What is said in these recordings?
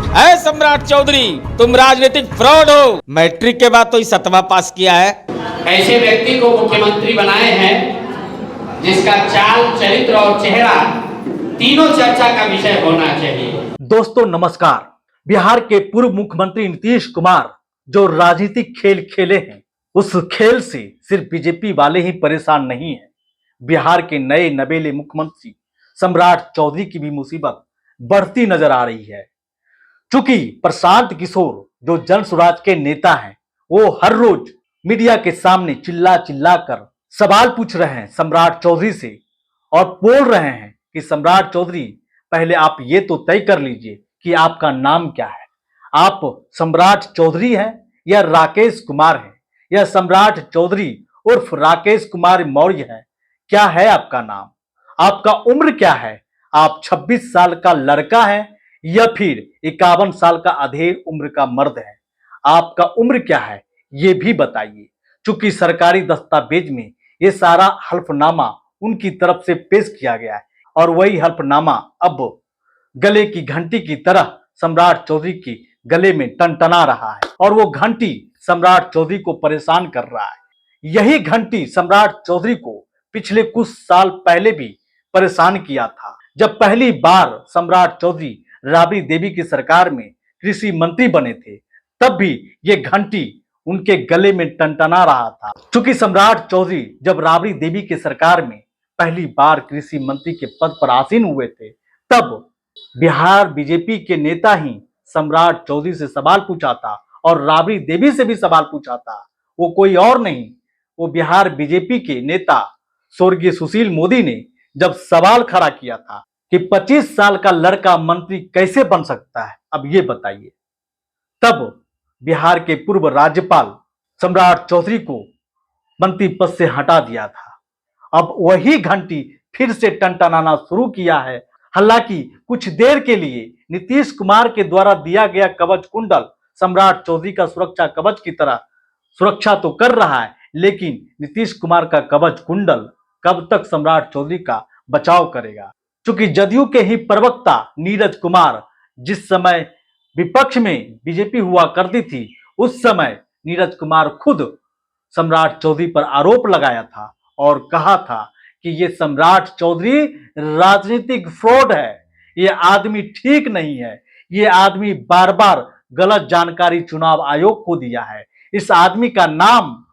है सम्राट चौधरी, तुम राजनीतिक फ्रॉड हो। मैट्रिक के बाद तो ही 7वां पास किया है। ऐसे व्यक्ति को मुख्यमंत्री बनाए हैं जिसका चाल, चरित्र और चेहरा तीनों चर्चा का विषय होना चाहिए। दोस्तों नमस्कार। बिहार के पूर्व मुख्यमंत्री नीतीश कुमार जो राजनीतिक खेल खेले हैं, उस खेल से सिर्फ बीजेपी वाले ही परेशान नहीं हैं। बिहार के नए नवेले मुख्यमंत्री सम्राट चौधरी की भी मुसीबत बढ़ती नजर आ रही है। चूंकि प्रशांत किशोर जो जन स्वराज के नेता हैं, वो हर रोज मीडिया के सामने चिल्ला चिल्ला कर सवाल पूछ रहे हैं सम्राट चौधरी से और बोल रहे हैं कि सम्राट चौधरी पहले आप ये तो तय कर लीजिए कि आपका नाम क्या है। आप सम्राट चौधरी हैं या राकेश कुमार हैं या सम्राट चौधरी उर्फ राकेश कुमार मौर्य है? क्या है आपका नाम? आपका उम्र क्या है? आप 26 साल का लड़का है या फिर 51 साल का अधेड़ उम्र का मर्द है? आपका उम्र क्या है ये भी बताइए। चूंकि सरकारी दस्तावेज में ये सारा हल्फनामा उनकी तरफ से पेश किया गया है और वही हल्फनामा अब गले की घंटी की तरह सम्राट चौधरी के गले में टनटना रहा है और वो घंटी सम्राट चौधरी को परेशान कर रहा है। यही घंटी सम्राट चौधरी को पिछले कुछ साल पहले भी परेशान किया था, जब पहली बार सम्राट चौधरी राबड़ी देवी की सरकार में कृषि मंत्री बने थे। तब भी ये घंटी उनके गले में टनटना रहा था। चूंकि सम्राट चौधरी जब राबड़ी देवी की सरकार में पहली बार कृषि मंत्री के पद पर आसीन हुए थे, तब बिहार बीजेपी के नेता ही सम्राट चौधरी से सवाल पूछा था और राबड़ी देवी से भी सवाल पूछा था। वो कोई और नहीं, वो बिहार बीजेपी के नेता स्वर्गीय सुशील मोदी ने जब सवाल खड़ा किया था कि 25 साल का लड़का मंत्री कैसे बन सकता है, अब ये बताइए। तब बिहार के पूर्व राज्यपाल सम्राट चौधरी को मंत्री पद से हटा दिया था। अब वही घंटी फिर से टनटनाना शुरू किया है। हालांकि कुछ देर के लिए नीतीश कुमार के द्वारा दिया गया कवच कुंडल सम्राट चौधरी का सुरक्षा कवच की तरह सुरक्षा तो कर रहा है, लेकिन नीतीश कुमार का कवच कुंडल कब तक सम्राट चौधरी का बचाव करेगा? चूंकि जदयू के ही प्रवक्ता नीरज कुमार जिस समय विपक्ष में बीजेपी हुआ करती थी, उस समय नीरज कुमार खुद सम्राट चौधरी पर आरोप लगाया था और कहा था कि ये सम्राट चौधरी राजनीतिक फ्रॉड है, ये आदमी ठीक नहीं है, ये आदमी बार बार गलत जानकारी चुनाव आयोग को दिया है। इस आदमी का नाम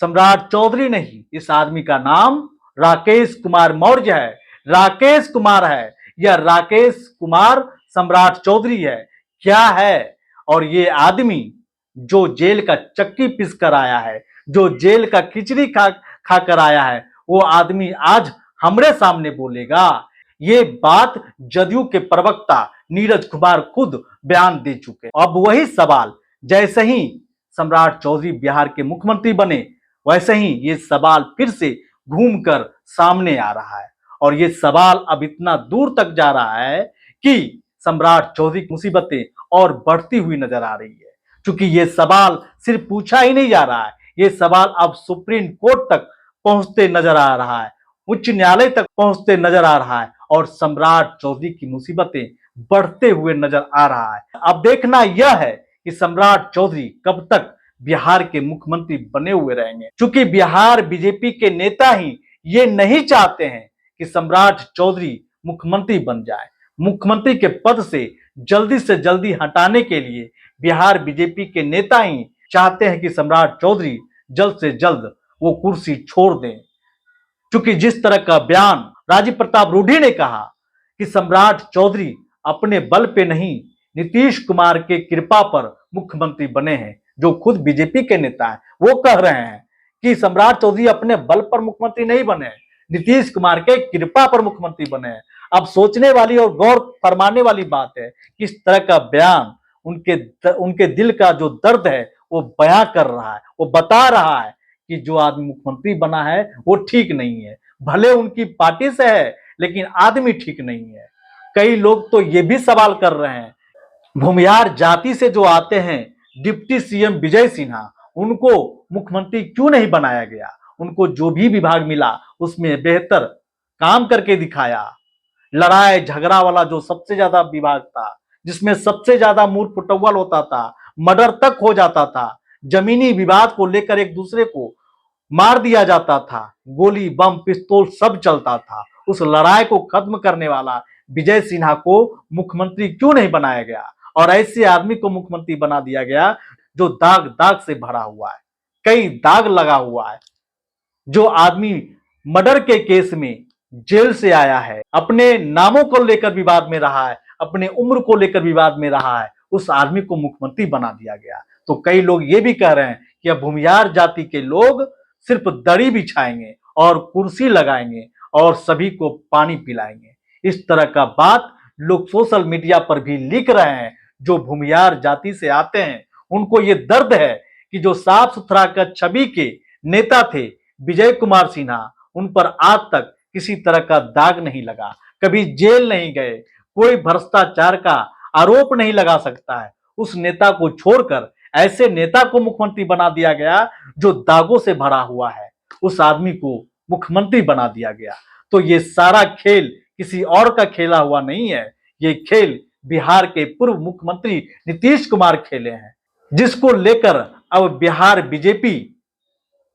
सम्राट चौधरी नहीं, इस आदमी का नाम राकेश कुमार मौर्य है। राकेश कुमार है या राकेश कुमार सम्राट चौधरी है, क्या है? और ये आदमी जो जेल का चक्की पीस कर आया है, जो जेल का खिचड़ी खा कर आया है, वो आदमी आज हमरे सामने बोलेगा। ये बात जदयू के प्रवक्ता नीरज कुमार खुद बयान दे चुके। अब वही सवाल, जैसे ही सम्राट चौधरी बिहार के मुख्यमंत्री बने, वैसे ही ये सवाल फिर से घूमकर सामने आ रहा है और ये सवाल अब इतना दूर तक जा रहा है कि सम्राट चौधरी की मुसीबतें और बढ़ती हुई नजर आ रही है। क्योंकि ये सवाल सिर्फ पूछा ही नहीं जा रहा है, ये सवाल अब सुप्रीम कोर्ट तक पहुंचते नजर आ रहा है, उच्च न्यायालय तक पहुंचते नजर आ रहा है और सम्राट चौधरी की मुसीबतें बढ़ते हुए नजर आ रहा है। अब देखना यह है कि सम्राट चौधरी कब तक बिहार के मुख्यमंत्री बने हुए रहेंगे। क्योंकि बिहार बीजेपी के नेता ही ये नहीं चाहते हैं कि सम्राट चौधरी मुख्यमंत्री बन जाए। मुख्यमंत्री के पद से जल्दी हटाने के लिए बिहार बीजेपी के नेता ही चाहते हैं कि सम्राट चौधरी जल्द से जल्द वो कुर्सी छोड़ दें। क्योंकि जिस तरह का बयान राजीव प्रताप रूढ़ी ने कहा कि सम्राट चौधरी अपने बल पे नहीं, नीतीश कुमार के कृपा पर मुख्यमंत्री बने हैं, जो खुद बीजेपी के नेता हैं, वो कह रहे हैं कि सम्राट चौधरी अपने बल पर मुख्यमंत्री नहीं बने, नीतीश कुमार के कृपा पर मुख्यमंत्री बने हैं। अब सोचने वाली और गौर फरमाने वाली बात है कि इस तरह का बयान उनके दिल का जो दर्द है वो बयां कर रहा है, वो बता रहा है कि जो आदमी मुख्यमंत्री बना है वो ठीक नहीं है। भले उनकी पार्टी से है, लेकिन आदमी ठीक नहीं है। कई लोग तो ये भी सवाल कर रहे हैं, भूमिहार जाति से जो आते हैं डिप्टी सीएम विजय सिन्हा, उनको मुख्यमंत्री क्यों नहीं बनाया गया? उनको जो भी विभाग मिला उसमें बेहतर काम करके दिखाया। लड़ाई झगड़ा वाला जो सबसे ज्यादा विभाग था, जिसमें सबसे ज्यादा मूर फुटव्वल होता था, मर्डर तक हो जाता था, जमीनी विवाद को लेकर एक दूसरे को मार दिया जाता था, गोली बम पिस्तौल सब चलता था, उस लड़ाई को खत्म करने वाला विजय सिन्हा को मुख्यमंत्री क्यों नहीं बनाया गया और ऐसे आदमी को मुख्यमंत्री बना दिया गया जो दाग दाग से भरा हुआ है, कई दाग लगा हुआ है। जो आदमी मर्डर के केस में जेल से आया है, अपने नामों को लेकर विवाद में रहा है, अपने उम्र को लेकर विवाद में रहा है, उस आदमी को मुख्यमंत्री बना दिया गया। तो कई लोग ये भी कह रहे हैं कि अब भूमिहार जाति के लोग सिर्फ दरी बिछाएंगे और कुर्सी लगाएंगे और सभी को पानी पिलाएंगे। इस तरह का बात लोग सोशल मीडिया पर भी लिख रहे हैं। जो भूमिहार जाति से आते हैं उनको ये दर्द है कि जो साफ सुथरा का छवि के नेता थे विजय कुमार सिन्हा, उन पर आज तक किसी तरह का दाग नहीं लगा, कभी जेल नहीं गए, कोई भ्रष्टाचार का आरोप नहीं लगा सकता है। उस नेता को छोड़कर ऐसे नेता को मुख्यमंत्री बना दिया गया जो दागों से भरा हुआ है, उस आदमी को मुख्यमंत्री बना दिया गया। तो ये सारा खेल किसी और का खेला हुआ नहीं है, ये खेल बिहार के पूर्व मुख्यमंत्री नीतीश कुमार खेले हैं, जिसको लेकर अब बिहार बीजेपी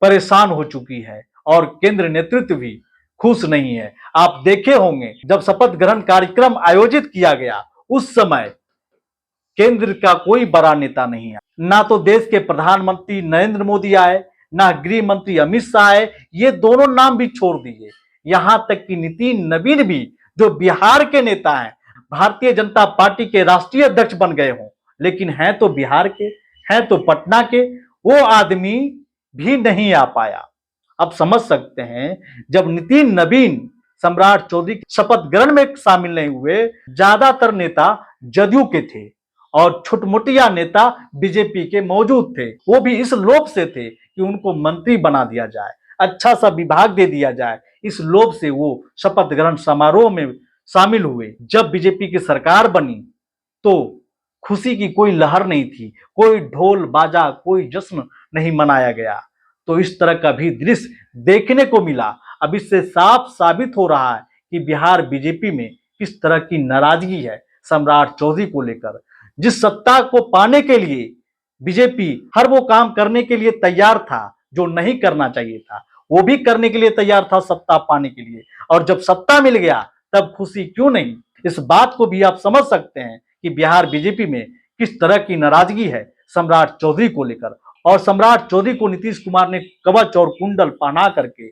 परेशान हो चुकी है और केंद्र नेतृत्व भी खुश नहीं है। आप देखे होंगे जब शपथ ग्रहण कार्यक्रम आयोजित किया गया उस समय केंद्र का कोई बड़ा नेता नहीं आया, ना तो देश के प्रधानमंत्री नरेंद्र मोदी आए, ना गृह मंत्री अमित शाह आए, ये दोनों नाम भी छोड़ दीजिए, यहां तक कि नितिन नवीन भी जो बिहार के नेता हैं, भारतीय जनता पार्टी के राष्ट्रीय अध्यक्ष बन गए हों, लेकिन हैं तो बिहार के, हैं तो पटना के, वो आदमी भी नहीं आ पाया। अब समझ सकते हैं जब नितिन नवीन सम्राट चौधरी के शपथ ग्रहण में शामिल नहीं हुए, ज्यादातर नेता जदयू के थे और छुटमुटिया नेता बीजेपी के मौजूद थे, वो भी इस लोभ से थे कि उनको मंत्री बना दिया जाए, अच्छा सा विभाग दे दिया जाए। इस लोभ से वो शपथ ग्रहण समारोह में शामिल हुए। जब बीजेपी की सरकार बनी तो खुशी की कोई लहर नहीं थी, कोई ढोल बाजा, कोई जश्न नहीं मनाया गया। तो इस तरह का भी दृश्य देखने को मिला। अब इससे साफ साबित हो रहा है कि बिहार बीजेपी में किस तरह की नाराजगी है सम्राट चौधरी को लेकर। जिस सत्ता को पाने के लिए बीजेपी हर वो काम करने के लिए तैयार था जो नहीं करना चाहिए था, वो भी करने के लिए तैयार था सत्ता पाने के लिए, और जब सत्ता मिल गया तब खुशी क्यों नहीं। इस बात को भी आप समझ सकते हैं कि बिहार बीजेपी में किस तरह की नाराजगी है सम्राट चौधरी को लेकर। और सम्राट चौधरी को नीतीश कुमार ने कवच और कुंडल पहना करके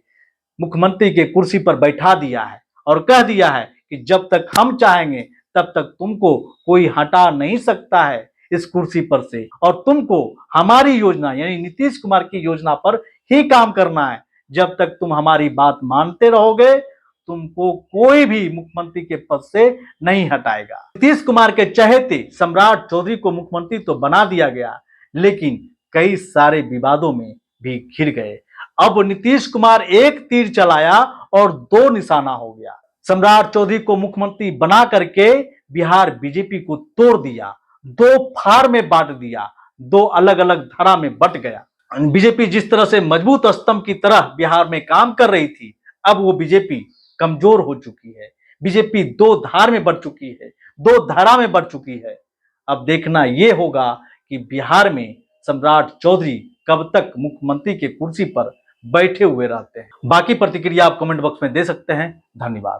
मुख्यमंत्री के कुर्सी पर बैठा दिया है और कह दिया है कि जब तक हम चाहेंगे तब तक तुमको कोई हटा नहीं सकता है इस कुर्सी पर से, और तुमको हमारी योजना यानी नीतीश कुमार की योजना पर ही काम करना है। जब तक तुम हमारी बात मानते रहोगे तुमको कोई भी मुख्यमंत्री के पद से नहीं हटाएगा। नीतीश कुमार के चहेते सम्राट चौधरी को मुख्यमंत्री तो बना दिया गया, लेकिन कई सारे विवादों में भी घिर गए। अब नीतीश कुमार एक तीर चलाया और दो निशाना हो गया। सम्राट चौधरी को मुख्यमंत्री बना करके बिहार बीजेपी को तोड़ दिया, दो फाड़ में बांट दिया, दो अलग अलग धारा में बट गया। बीजेपी जिस तरह से मजबूत स्तंभ की तरह बिहार में काम कर रही थी, अब वो बीजेपी कमजोर हो चुकी है। बीजेपी दो धार में बढ़ चुकी है, दो धारा में बढ़ चुकी है। अब देखना यह होगा कि बिहार में सम्राट चौधरी कब तक मुख्यमंत्री के कुर्सी पर बैठे हुए रहते हैं। बाकी प्रतिक्रिया आप कमेंट बॉक्स में दे सकते हैं। धन्यवाद।